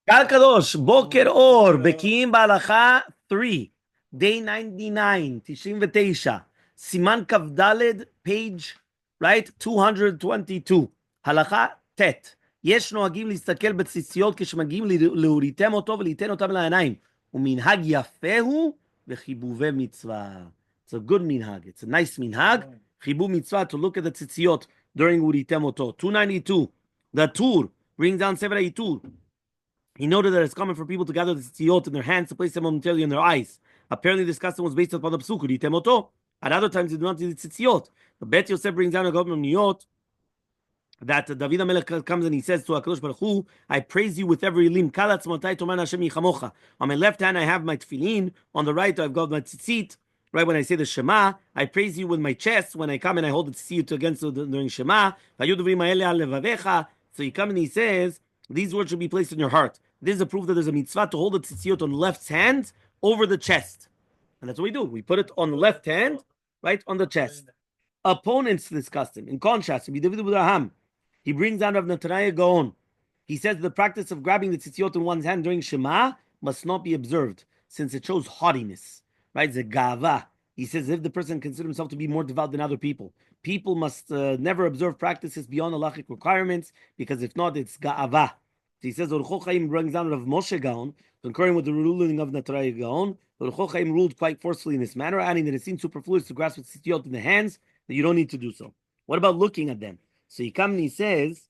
Kal Kadosh, Boker Or, Bekiim Bahalacha 3, day 99, Tishim V'teisha, Siman Kavdaled, page, right, 222, Halacha Tet. יש נוהגים להסתכל בציציות כשמגיעים להוריתם אותו ולהיתן אותם לעיניים. ומנהג יפה הוא וחיבובי מצווה. It's a good minhag. It's a nice minhag. חיבוב מצווה, to look at the ציציות during הוריתם אותו. 292, the Tur, brings down 782. He noted that it's common for people to gather the tziyot in their hands to place them momentarily in their eyes. Apparently, this custom was based upon the psuk, Ritemoto. At other times, they do not do the tziyot. The Bet Yosef brings down a government niyot that David HaMelech comes and he says to HaKadosh Baruch Hu, I praise you with every limb. Kalatz motai toman Hashem yichamocha. On my left hand, I have my tefillin. On the right, I've got my tzitzit. Right when I say the Shema, I praise you with my chest. When I come and I hold the tzitzit against during Shema, so he comes and he says, these words should be placed in your heart. This is a proof that there's a mitzvah to hold the tzitzit on the left hand over the chest. And that's what we do. We put it on the left hand, right on the chest. Opponents to this custom, in contrast, he brings down Rav Nataniah Gaon. He says the practice of grabbing the tzitzit in one's hand during Shema must not be observed, since it shows haughtiness, right? It's gava. He says if the person considers himself to be more devout than other people, people must never observe practices beyond halachic requirements, because if not, it's ga'ava. So he says Orchot Chaim brings down Rav Moshe Gaon, concurring with the ruling of Nataniah Gaon. Orchot Chaim ruled quite forcefully in this manner, adding that it seems superfluous to grasp the tzitzit in the hands, that you don't need to do so. What about looking at them? So he comes and he says,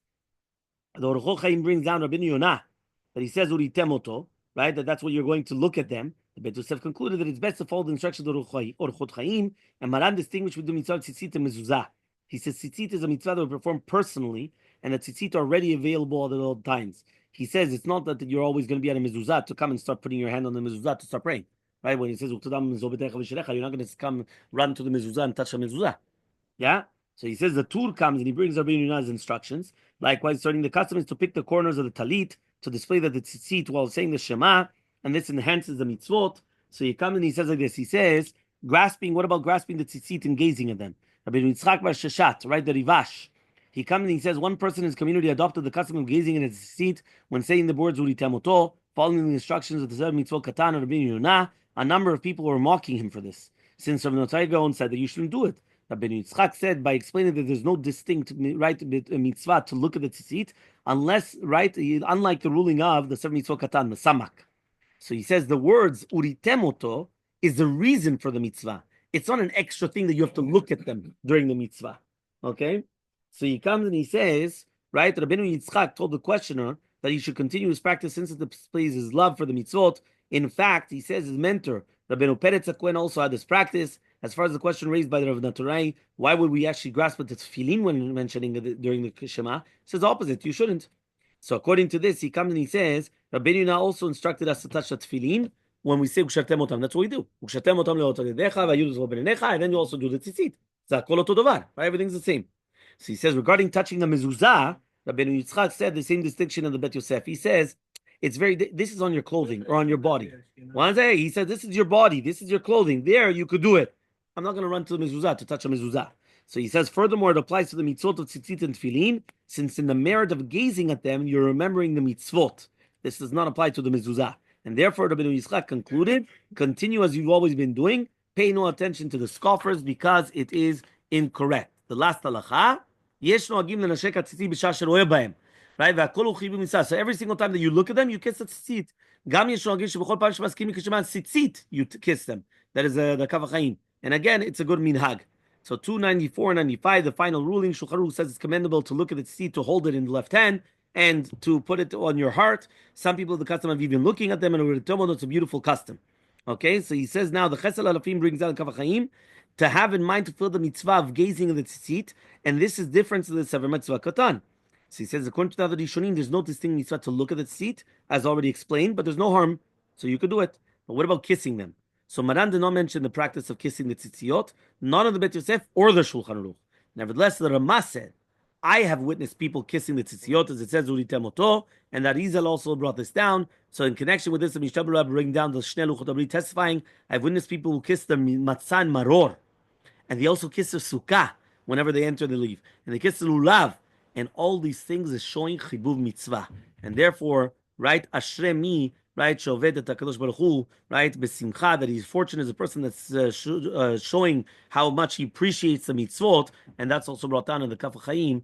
the Orchot Chaim brings down Rabbi Yonah, that he says Uritemoto, right? That's what you're going to look at them. The Bet Yosef concluded that it's best to follow the instructions of Orchot Chaim, and Maran distinguished between mitzvah tzitzit and mezuzah. He says tzitzit is a mitzvah that we perform personally, and the tzitzit are already available at all times. He says it's not that you're always going to be at a mezuzah to come and start putting your hand on the mezuzah to start praying, right? When he says you're not going to come run to the mezuzah and touch the mezuzah. Yeah? So he says the Tur comes and he brings Rabbi Yonah's instructions. Likewise, starting the custom is to pick the corners of the talit to display the tzitzit while saying the Shema, and this enhances the mitzvot. So he comes and he says like this. He says, grasping, what about grasping the tzitzit and gazing at them? Rabbi Yitzchak bar Sheshat, right, the Rivash. He comes and he says, one person in his community adopted the custom of gazing at his tzitzit when saying the words Uritemoto, following the instructions of the Zer Mitzvot Katan of Rabbi Yonah. A number of people were mocking him for this, since Rabbi Nataniah Gaon said that you shouldn't do it. Rabbi Yitzchak said by explaining that there's no distinct right mitzvah to look at the tzitzit, unless, right, unlike the ruling of the seven mitzvot katan, the samak. So he says the words uritemoto is the reason for the mitzvah. It's not an extra thing that you have to look at them during the mitzvah. Okay? So he comes and he says, right, Rabbi Yitzchak told the questioner that he should continue his practice since it displays his love for the mitzvot. In fact, he says his mentor, Rabbi Peretz HaKohen, also had this practice. As far as the question raised by the Rav Nataniah, why would we actually grasp at the tefillin when mentioning it during the Shema? He says the opposite, you shouldn't. So according to this, he comes and he says, Rabbi Yonah also instructed us to touch the tefillin when we say Ukshatem Otam. That's what we do. Ukshatem Otam le'otadedecha v'yudus v'benecha, and then you also do the tzitzit. Zakol oto dovar. Right? Everything's the same. So he says, regarding touching the mezuzah, Rabbi Yitzchak said the same distinction in the Bet Yosef. He says, it's very, this is on your clothing or on your body. One day, he said, this is your body, this is your clothing. There, you could do it. I'm not going to run to the mezuzah to touch a mezuzah. So he says, furthermore, it applies to the mitzvot of tzitzit and tefillin, since in the merit of gazing at them, you're remembering the mitzvot. This does not apply to the mezuzah. And therefore, Rabbi Yitzchak concluded, continue as you've always been doing, pay no attention to the scoffers because it is incorrect. The last halacha, yesh noagim lenashek hatzitzit b'shah sheroeh bahem. Right? So every single time that you look at them, you kiss the tzitzit. Gam yesh noagim shebechol pam shemaskimim kisheman tzitzit, you kiss them. That is the kav hachaim. And again, it's a good minhag. So 294 and 95, the final ruling, Shulchan Aruch says it's commendable to look at the tzitzit, to hold it in the left hand, and to put it on your heart. Some people have the custom of even looking at them, and it's a beautiful custom. Okay, so he says now, the Chesel Alafim brings down Kav HaChaim, to have in mind to fill the mitzvah of gazing at the tzitzit, and this is different to the Sever Mitzvah Katan. So he says, according to the other Rishonim, there's no distinct mitzvah to look at the tzitzit, as already explained, but there's no harm, so you could do it. But what about kissing them? So Maran did not mention the practice of kissing the tzitzit, none of the Bet Yosef or the Shulchan Aruch. Nevertheless, the Ramah said, I have witnessed people kissing the tzitzit, as it says, Uritemoto, and that Oziel also brought this down. So in connection with this, the Mishnah Berurah bringing down the Shnei Luchot Abri testifying, I've witnessed people who kiss the matzah and maror, and they also kiss the sukkah whenever they enter and they leave, and they kiss the lulav, and all these things is showing chibuv mitzvah, and therefore right? Ashrei mi, right? Shoved et HaKadosh Baruch Hu, right? Besimcha, that he's fortunate as a person that's showing how much he appreciates the mitzvot, and that's also brought down in the Kaf Chaim